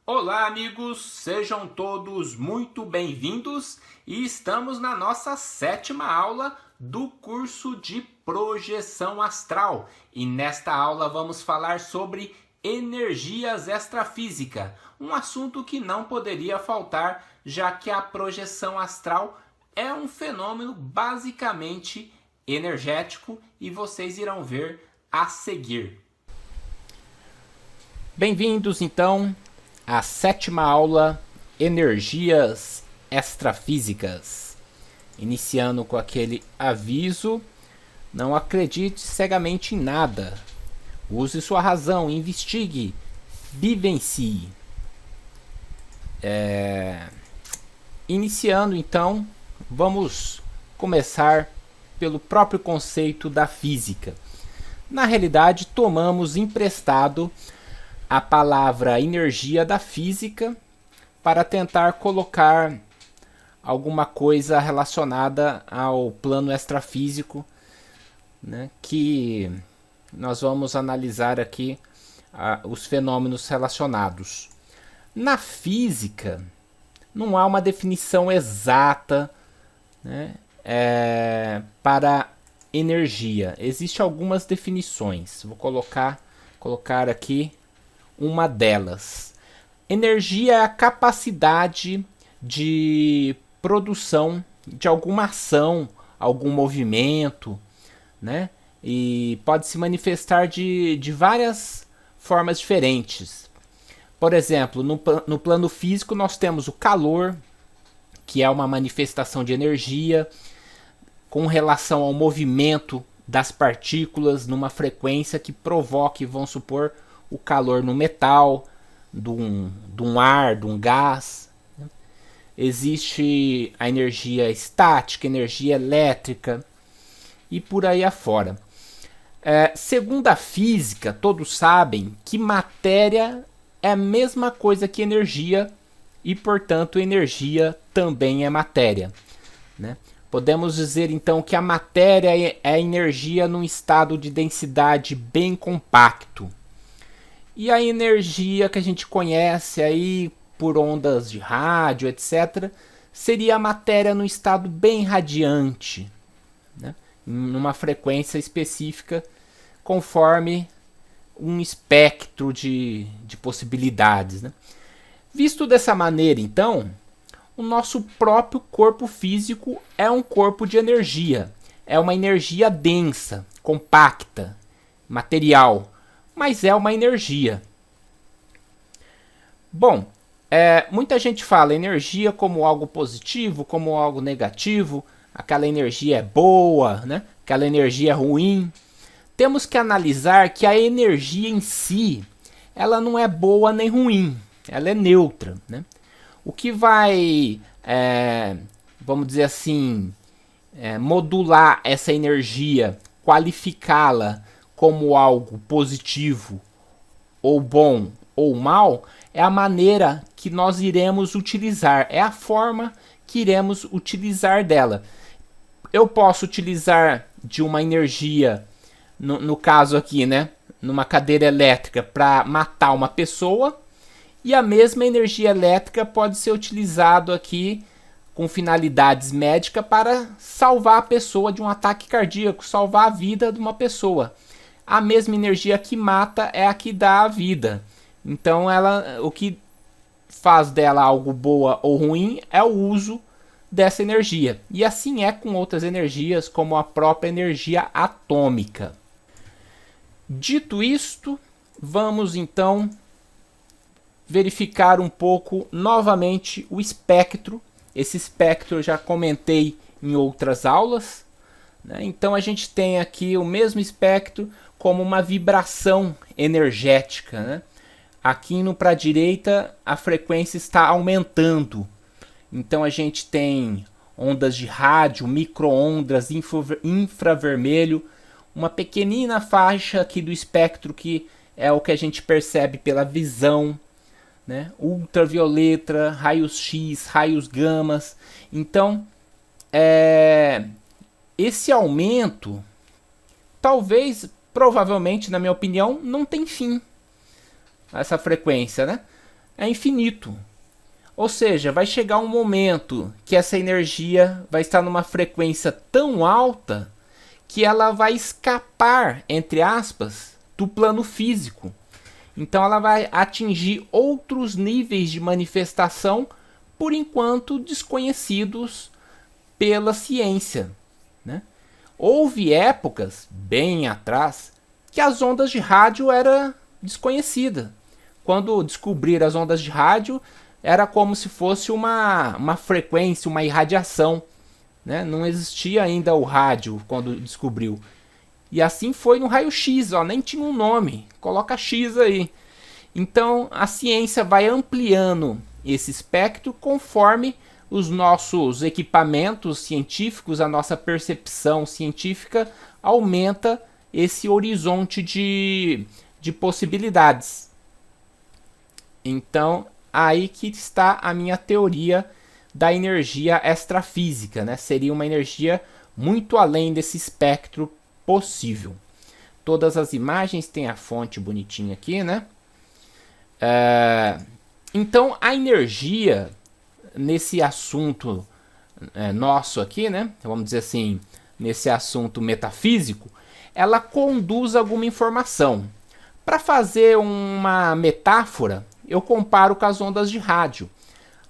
Olá, amigos, sejam todos muito bem-vindos e estamos na nossa 7ª aula do curso de projeção astral. E nesta aula vamos falar sobre energias extrafísica, um assunto que não poderia faltar, já que a projeção astral é um fenômeno basicamente energético e vocês irão ver a seguir. Bem-vindos então a 7ª aula, energias extrafísicas. Iniciando com aquele aviso: não acredite cegamente em nada. Use sua razão, investigue, vivencie. Iniciando então, vamos começar pelo próprio conceito da física. Na realidade, tomamos emprestado a palavra energia da física para tentar colocar alguma coisa relacionada ao plano extrafísico, né, que nós vamos analisar aqui os fenômenos relacionados. Na física, não há uma definição exata, né, para energia. Existem algumas definições. Vou colocar aqui uma delas. Energia é a capacidade de produção de alguma ação, algum movimento, né? E pode se manifestar de várias formas diferentes. Por exemplo, no plano físico nós temos o calor, que é uma manifestação de energia com relação ao movimento das partículas numa frequência que provoque, vamos supor, o calor no metal, de um ar, de um gás. Existe a energia estática, energia elétrica e por aí afora. Segundo a física, todos sabem que matéria é a mesma coisa que energia e, portanto, energia também é matéria, né? Podemos dizer então que a matéria é a energia num estado de densidade bem compacto. E a energia que a gente conhece aí por ondas de rádio, etc., seria a matéria no estado bem radiante, né? Numa frequência específica, conforme um espectro de possibilidades, né? Visto dessa maneira, então, o nosso próprio corpo físico é um corpo de energia. É uma energia densa, compacta, material, mas é uma energia. Bom, muita gente fala energia como algo positivo, como algo negativo. Aquela energia é boa, né? Aquela energia é ruim. Temos que analisar que a energia em si, ela não é boa nem ruim. Ela é neutra, né? O que vai, vamos dizer assim, modular essa energia, qualificá-la como algo positivo, ou bom, ou mal, é a maneira que nós iremos utilizar, é a forma que iremos utilizar dela. Eu posso utilizar de uma energia, no caso aqui, né, numa cadeira elétrica, para matar uma pessoa, e a mesma energia elétrica pode ser utilizada aqui com finalidades médicas para salvar a pessoa de um ataque cardíaco, salvar a vida de uma pessoa. A mesma energia que mata é a que dá a vida. Então, o que faz dela algo boa ou ruim é o uso dessa energia. E assim é com outras energias, como a própria energia atômica. Dito isto, vamos então verificar um pouco novamente o espectro. Esse espectro eu já comentei em outras aulas, né? Então a gente tem aqui o mesmo espectro como uma vibração energética, né? Aqui indo para a direita, a frequência está aumentando. Então a gente tem ondas de rádio, micro-ondas, infravermelho, uma pequenina faixa aqui do espectro que é o que a gente percebe pela visão, né? Ultravioleta, raios X, raios gamas. Então, esse aumento, talvez, provavelmente, na minha opinião, não tem fim. Essa frequência, né? é infinito. Ou seja, vai chegar um momento que essa energia vai estar numa frequência tão alta que ela vai escapar, entre aspas, do plano físico. Então ela vai atingir outros níveis de manifestação, por enquanto desconhecidos pela ciência, né? Houve épocas, bem atrás, que as ondas de rádio eram desconhecidas. Quando descobriram as ondas de rádio, era como se fosse uma frequência, uma irradiação, né? Não existia ainda o rádio quando descobriu. E assim foi no raio-x, ó, nem tinha um nome. Coloca X aí. Então a ciência vai ampliando esse espectro conforme os nossos equipamentos científicos, a nossa percepção científica aumenta esse horizonte de possibilidades. Então, aí que está a minha teoria da energia extrafísica, né? Seria uma energia muito além desse espectro possível. Todas as imagens têm a fonte bonitinha aqui, né? Então, a energia nesse assunto nosso aqui, né? Vamos dizer assim, nesse assunto metafísico, ela conduz alguma informação. Para fazer uma metáfora, eu comparo com as ondas de rádio.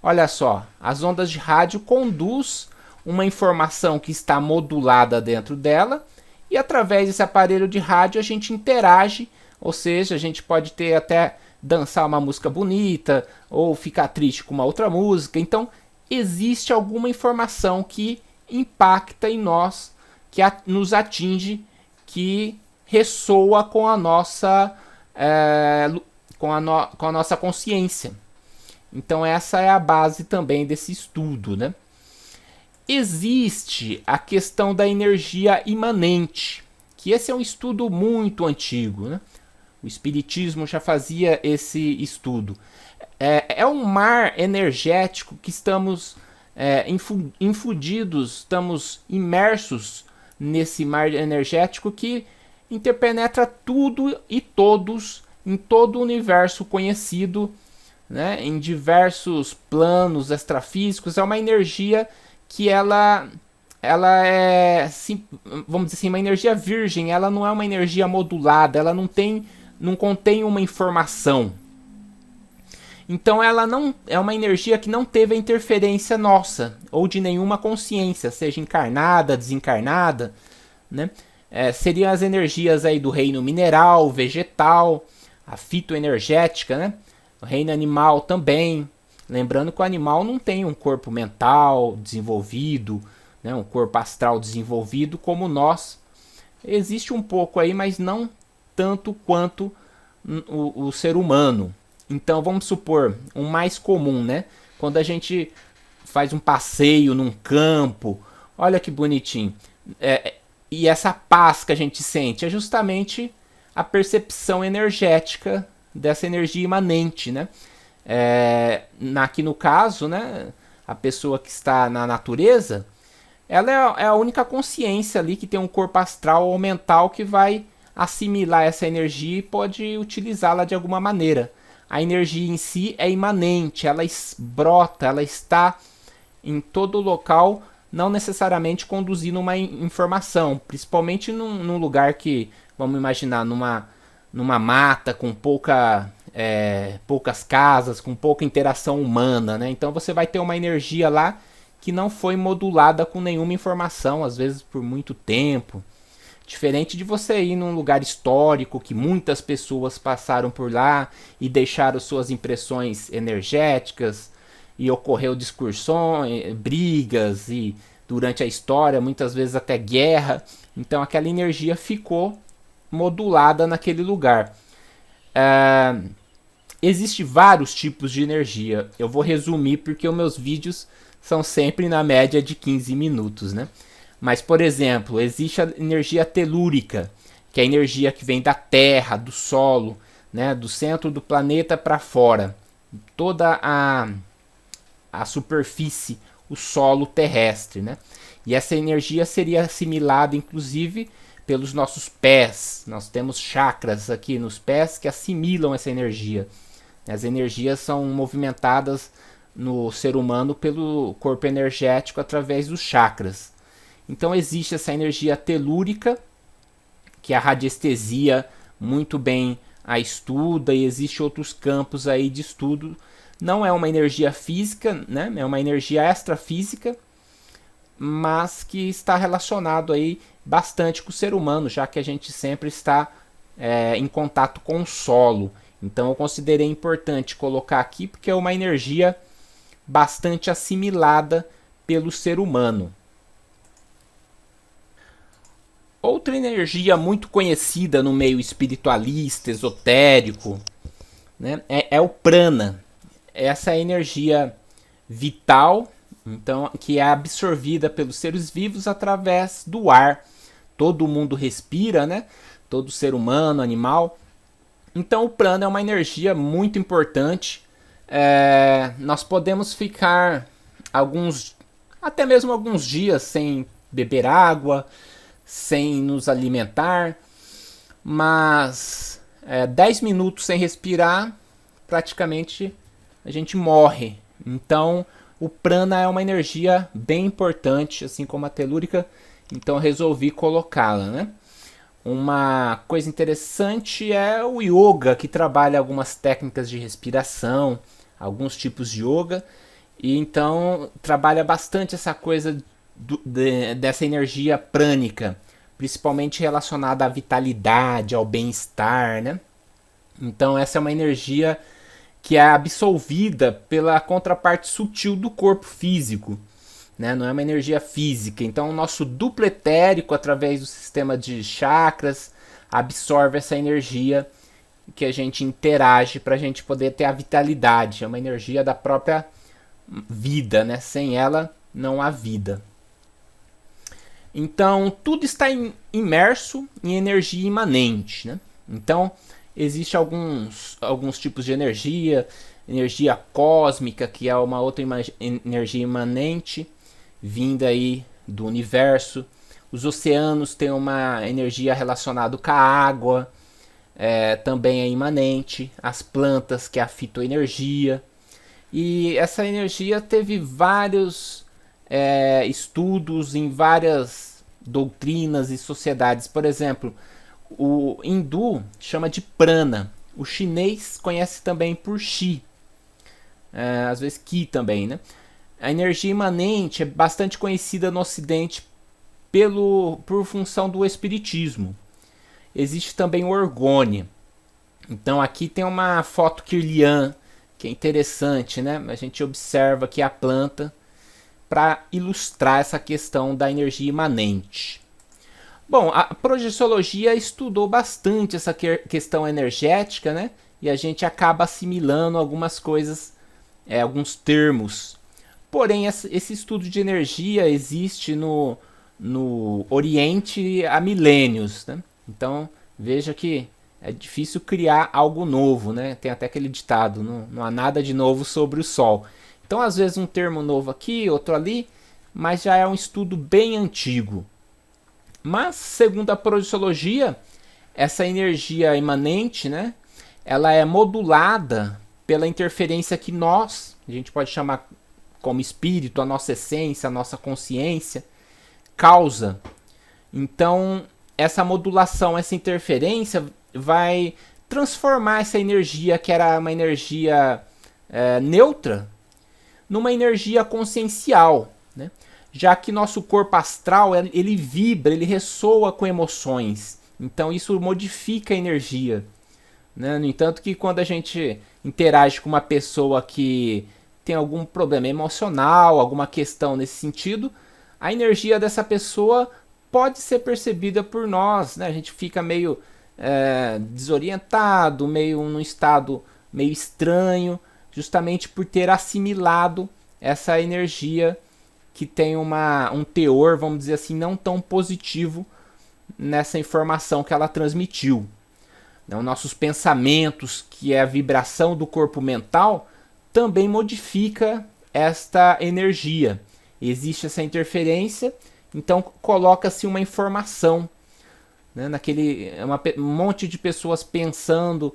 Olha só, as ondas de rádio conduz uma informação que está modulada dentro dela e através desse aparelho de rádio a gente interage, ou seja, a gente pode ter até dançar uma música bonita ou ficar triste com uma outra música. Então existe alguma informação que impacta em nós, que nos atinge, que ressoa com a nossa com a nossa consciência. Então essa é a base também desse estudo, né? Existe a questão da energia imanente, que esse é um estudo muito antigo, né? O Espiritismo já fazia esse estudo. É um mar energético que estamos infundidos, estamos imersos nesse mar energético que interpenetra tudo e todos em todo o universo conhecido, né, em diversos planos extrafísicos. É uma energia que ela é, vamos dizer assim, uma energia virgem. Ela não é uma energia modulada, ela não contém uma informação. Então ela não é uma energia que não teve a interferência nossa ou de nenhuma consciência, seja encarnada, desencarnada, né? Seriam as energias aí do reino mineral, vegetal, a fitoenergética, né? O reino animal também. Lembrando que o animal não tem um corpo mental desenvolvido, né? Um corpo astral desenvolvido como nós. Existe um pouco aí, mas não tanto quanto o ser humano. Então vamos supor, um mais comum, né? Quando a gente faz um passeio num campo, olha que bonitinho. E essa paz que a gente sente é justamente a percepção energética dessa energia imanente, né? Aqui no caso, né, a pessoa que está na natureza, ela é a única consciência ali que tem um corpo astral ou mental que vai assimilar essa energia e pode utilizá-la de alguma maneira. A energia em si é imanente, ela brota, ela está em todo local, não necessariamente conduzindo uma informação, principalmente num lugar que, vamos imaginar, numa mata com poucas casas, com pouca interação humana, né? Então você vai ter uma energia lá que não foi modulada com nenhuma informação, às vezes por muito tempo. Diferente de você ir num lugar histórico que muitas pessoas passaram por lá e deixaram suas impressões energéticas e ocorreu discussões, brigas e durante a história muitas vezes até guerra. Então aquela energia ficou modulada naquele lugar. Existem vários tipos de energia. Eu vou resumir porque os meus vídeos são sempre na média de 15 minutos, né? Mas, por exemplo, existe a energia telúrica, que é a energia que vem da Terra, do solo, né, do centro do planeta para fora. Toda a superfície, o solo terrestre, né? E essa energia seria assimilada, inclusive, pelos nossos pés. Nós temos chakras aqui nos pés que assimilam essa energia, As energias são movimentadas no ser humano pelo corpo energético através dos chakras. Então existe essa energia telúrica, que a radiestesia muito bem a estuda, e existe outros campos aí de estudo. Não é uma energia física, né? É uma energia extrafísica, mas que está relacionado aí bastante com o ser humano, já que a gente sempre está em contato com o solo. Então eu considerei importante colocar aqui, porque é uma energia bastante assimilada pelo ser humano. Outra energia muito conhecida no meio espiritualista, esotérico, né, é o prana. Essa é a energia vital, então, que é absorvida pelos seres vivos através do ar. Todo mundo respira, né? Todo ser humano, animal. Então o prana é uma energia muito importante. Nós podemos ficar até mesmo alguns dias sem beber água, sem nos alimentar, mas 10 minutos sem respirar, praticamente a gente morre. Então o prana é uma energia bem importante, assim como a telúrica, então resolvi colocá-la, né? Uma coisa interessante é o yoga, que trabalha algumas técnicas de respiração, alguns tipos de yoga, e então trabalha bastante essa coisa dessa energia prânica, principalmente relacionada à vitalidade, ao bem-estar, né? Então essa é uma energia que é absorvida pela contraparte sutil do corpo físico, né? Não é uma energia física. Então o nosso duplo etérico, através do sistema de chakras, absorve essa energia que a gente interage para a gente poder ter a vitalidade. É uma energia da própria vida, né? Sem ela não há vida. Então tudo está imerso em energia imanente, né? Então existem alguns tipos de energia cósmica, que é uma outra energia imanente vinda aí do universo. Os oceanos têm uma energia relacionada com a água, também é imanente. As plantas, que é a fitoenergia. E essa energia teve vários estudos em várias doutrinas e sociedades. Por exemplo, o hindu chama de prana. O chinês conhece também por chi. Às vezes ki também, né? A energia imanente é bastante conhecida no ocidente por função do espiritismo. Existe também o orgone. Então aqui tem uma foto kirlian, que é interessante, né? A gente observa aqui a planta para ilustrar essa questão da energia imanente. Bom, a projeciologia estudou bastante essa questão energética, né? E a gente acaba assimilando algumas coisas, alguns termos. Porém, esse estudo de energia existe no Oriente há milênios, né? Então, veja que é difícil criar algo novo, né? Tem até aquele ditado, não há nada de novo sobre o sol. Então, às vezes um termo novo aqui, outro ali, mas já é um estudo bem antigo. Mas, segundo a projeciologia, essa energia imanente, né, ela é modulada pela interferência que nós, a gente pode chamar como espírito, a nossa essência, a nossa consciência, causa. Então, essa modulação, essa interferência vai transformar essa energia, que era uma energia neutra, numa energia consciencial, né? Já que nosso corpo astral ele vibra, ele ressoa com emoções. Então isso modifica a energia, né? No entanto que quando a gente interage com uma pessoa que tem algum problema emocional, alguma questão nesse sentido, a energia dessa pessoa pode ser percebida por nós, né? A gente fica meio desorientado, meio num estado meio estranho, justamente por ter assimilado essa energia que tem um teor, vamos dizer assim, não tão positivo nessa informação que ela transmitiu. Os nossos pensamentos, que é a vibração do corpo mental, também modifica esta energia. Existe essa interferência, então coloca-se uma informação, né, um monte de pessoas pensando,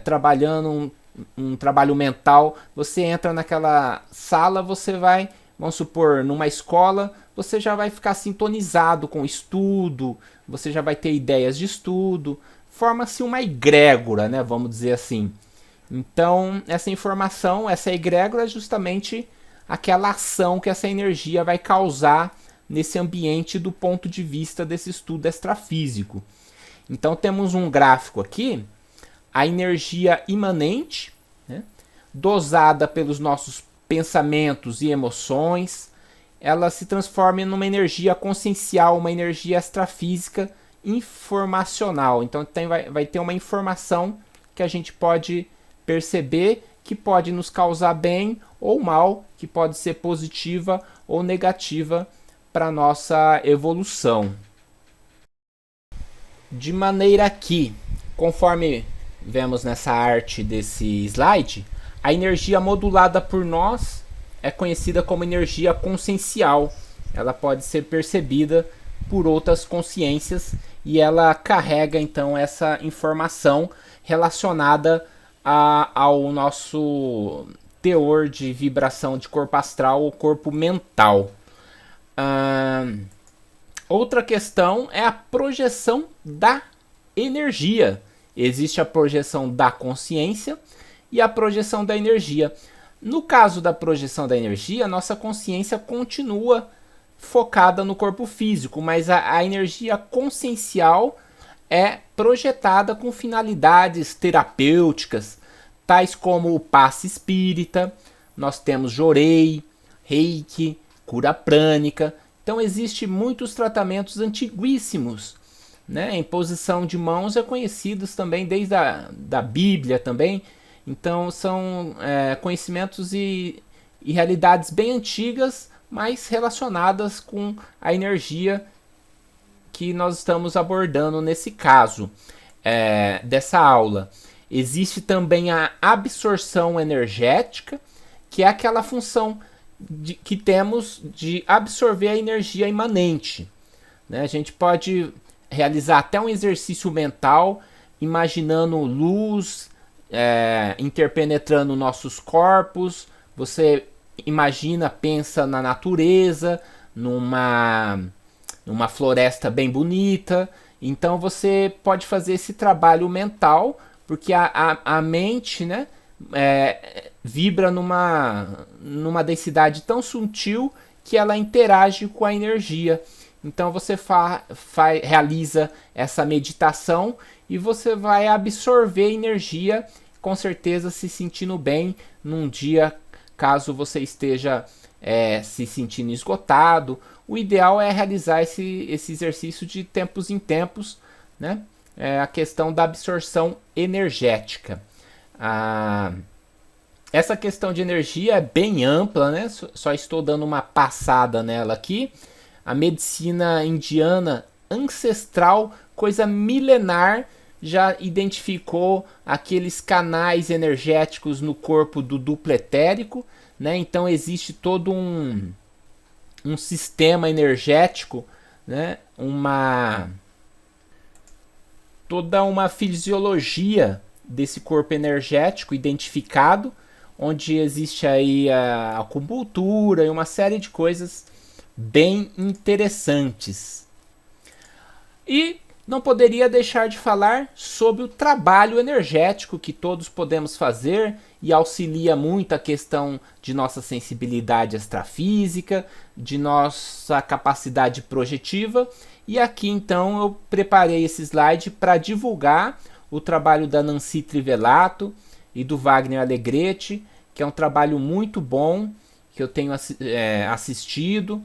trabalhando um trabalho mental. Você entra naquela sala, você vai, vamos supor, numa escola, você já vai ficar sintonizado com o estudo, você já vai ter ideias de estudo, forma-se uma egrégora, né, vamos dizer assim. Então, essa informação, essa egrégora é justamente aquela ação que essa energia vai causar nesse ambiente do ponto de vista desse estudo extrafísico. Então, temos um gráfico aqui, a energia imanente, né, dosada pelos nossos pensamentos e emoções, ela se transforma em uma energia consciencial, uma energia extrafísica informacional. Então vai ter uma informação que a gente pode perceber que pode nos causar bem ou mal, que pode ser positiva ou negativa para a nossa evolução. De maneira que, conforme vemos nessa arte desse slide, a energia modulada por nós é conhecida como energia consciencial. Ela pode ser percebida por outras consciências e ela carrega então essa informação relacionada ao nosso teor de vibração de corpo astral ou corpo mental. Outra questão é a projeção da energia. Existe a projeção da consciência e a projeção da energia. No caso da projeção da energia, nossa consciência continua focada no corpo físico, mas a energia consciencial é projetada com finalidades terapêuticas, tais como o passe espírita, nós temos jorei, reiki, cura prânica. Então existem muitos tratamentos antiguíssimos, né? A imposição de mãos é conhecidos também desde da Bíblia também. Então são conhecimentos e realidades bem antigas, mas relacionadas com a energia que nós estamos abordando nesse caso dessa aula. Existe também a absorção energética, que é aquela função que temos de absorver a energia imanente, né? A gente pode realizar até um exercício mental, imaginando luz interpenetrando nossos corpos. Você imagina, pensa na natureza, numa floresta bem bonita. Então você pode fazer esse trabalho mental, porque a mente, né, vibra numa densidade tão sutil que ela interage com a energia. Então você realiza essa meditação e você vai absorver energia, com certeza se sentindo bem num dia, caso você esteja se sentindo esgotado. O ideal é realizar esse exercício de tempos em tempos, né? A questão da absorção energética. Essa questão de energia é bem ampla, né? Só estou dando uma passada nela aqui. A medicina indiana ancestral, coisa milenar, já identificou aqueles canais energéticos no corpo do duplo etérico, né? Então existe todo um sistema energético, né? Toda uma fisiologia desse corpo energético identificado, onde existe aí a acupuntura e uma série de coisas bem interessantes. E não poderia deixar de falar sobre o trabalho energético que todos podemos fazer e auxilia muito a questão de nossa sensibilidade extrafísica, de nossa capacidade projetiva. E aqui então eu preparei esse slide para divulgar o trabalho da Nancy Trivelato e do Wagner Alegretti, que é um trabalho muito bom, que eu tenho assistido.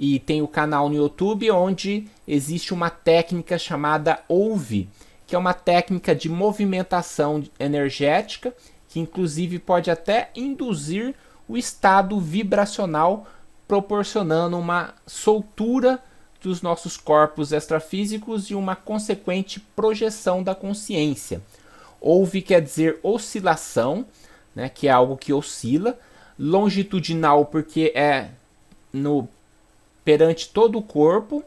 E tem o canal no YouTube onde existe uma técnica chamada OUVE, que é uma técnica de movimentação energética, que inclusive pode até induzir o estado vibracional, proporcionando uma soltura dos nossos corpos extrafísicos e uma consequente projeção da consciência. OUVE quer dizer oscilação, né, que é algo que oscila. Longitudinal porque perante todo o corpo.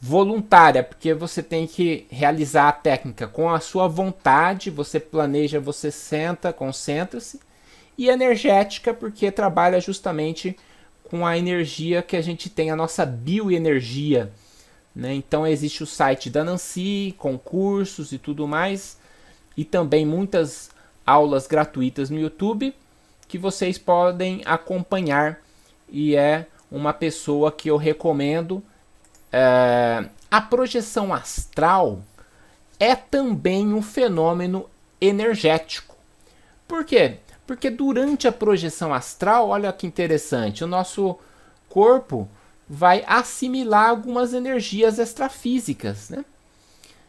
voluntária, porque você tem que realizar a técnica com a sua vontade, você planeja, você senta, concentra-se, e energética, porque trabalha justamente com a energia que a gente tem, a nossa bioenergia, né? Então existe o site da Nancy, com cursos e tudo mais, e também muitas aulas gratuitas no YouTube que vocês podem acompanhar, e é uma pessoa que eu recomendo. A projeção astral é também um fenômeno energético. Por quê? Porque durante a projeção astral, olha que interessante, o nosso corpo vai assimilar algumas energias extrafísicas, né?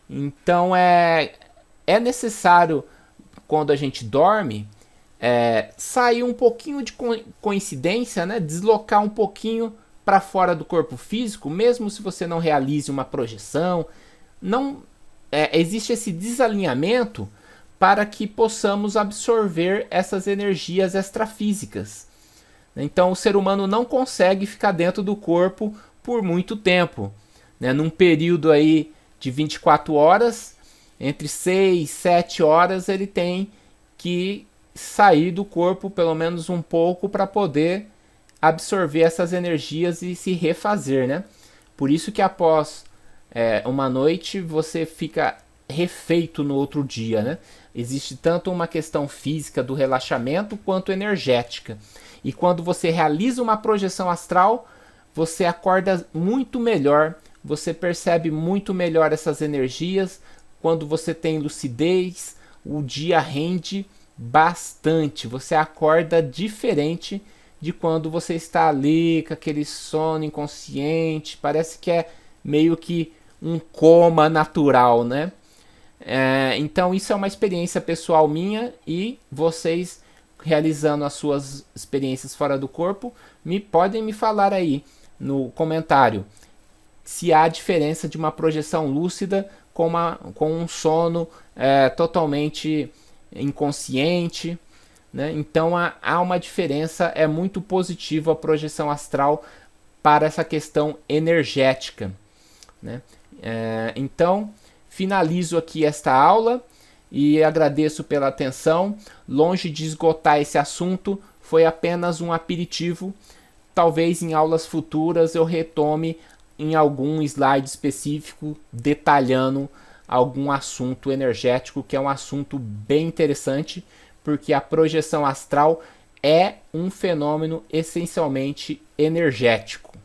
Então é necessário, quando a gente dorme, sair um pouquinho de coincidência, né? Deslocar um pouquinho para fora do corpo físico, mesmo se você não realize uma projeção. Não existe esse desalinhamento para que possamos absorver essas energias extrafísicas. Então o ser humano não consegue ficar dentro do corpo por muito tempo, né? Num período aí de 24 horas, entre 6 e 7 horas ele tem que sair do corpo pelo menos um pouco para poder absorver essas energias e se refazer, né? Por isso que após uma noite você fica refeito no outro dia, né? Existe tanto uma questão física do relaxamento quanto energética. E quando você realiza uma projeção astral, você acorda muito melhor, você percebe muito melhor essas energias. Quando você tem lucidez, o dia rende bastante, você acorda diferente de quando você está ali com aquele sono inconsciente, parece que é meio que um coma natural, né? Então isso é uma experiência pessoal minha, e vocês realizando as suas experiências fora do corpo, podem me falar aí no comentário se há diferença de uma projeção lúcida com um sono totalmente inconsciente, né? Então há uma diferença, é muito positiva a projeção astral para essa questão energética, né? Então finalizo aqui esta aula e agradeço pela atenção. Longe de esgotar esse assunto, foi apenas um aperitivo. Talvez em aulas futuras eu retome em algum slide específico detalhando algum assunto energético, que é um assunto bem interessante, porque a projeção astral é um fenômeno essencialmente energético.